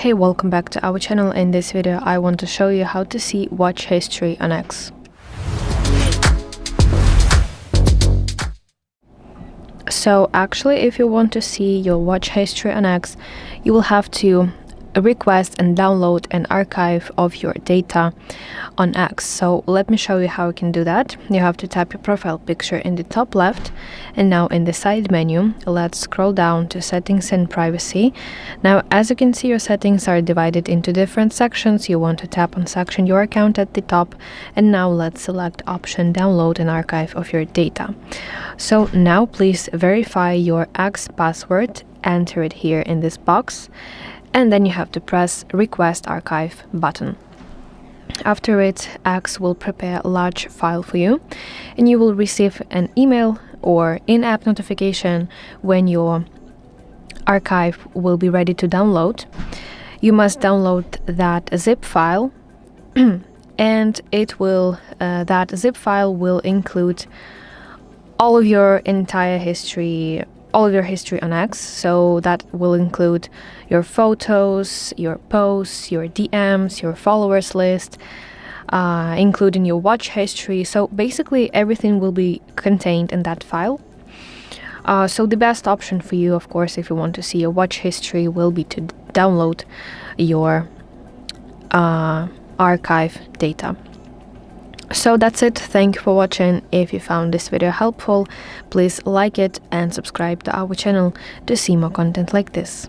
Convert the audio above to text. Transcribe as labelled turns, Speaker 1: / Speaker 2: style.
Speaker 1: Hey, welcome back to our channel. In this video I want to show you how to see watch history on X. So actually, if you want to see your watch history on X, you will have to request and download an archive of your data on X. So let me show you how you can do that. You have to tap your profile picture in the top left, and now in the side menu let's scroll down to settings and privacy. Now as you can see, your settings are divided into different sections. You want to tap on section your account at the top, and now let's select option download an archive of your data. So now please verify your X password, enter it here in this box, and then you have to press request archive button. After it, X will prepare a large file for you, and you will receive an email or in-app notification when your archive will be ready to download. You must download that zip file and that zip file will include all of your entire history, all of your history on X. So that will include your photos, your posts, your DMs, your followers list, including your watch history. So basically everything will be contained in that file. So the best option for you, of course, if you want to see your watch history, will be to download your archive data. So that's it. Thank you for watching. If you found this video helpful, please like it and subscribe to our channel to see more content like this.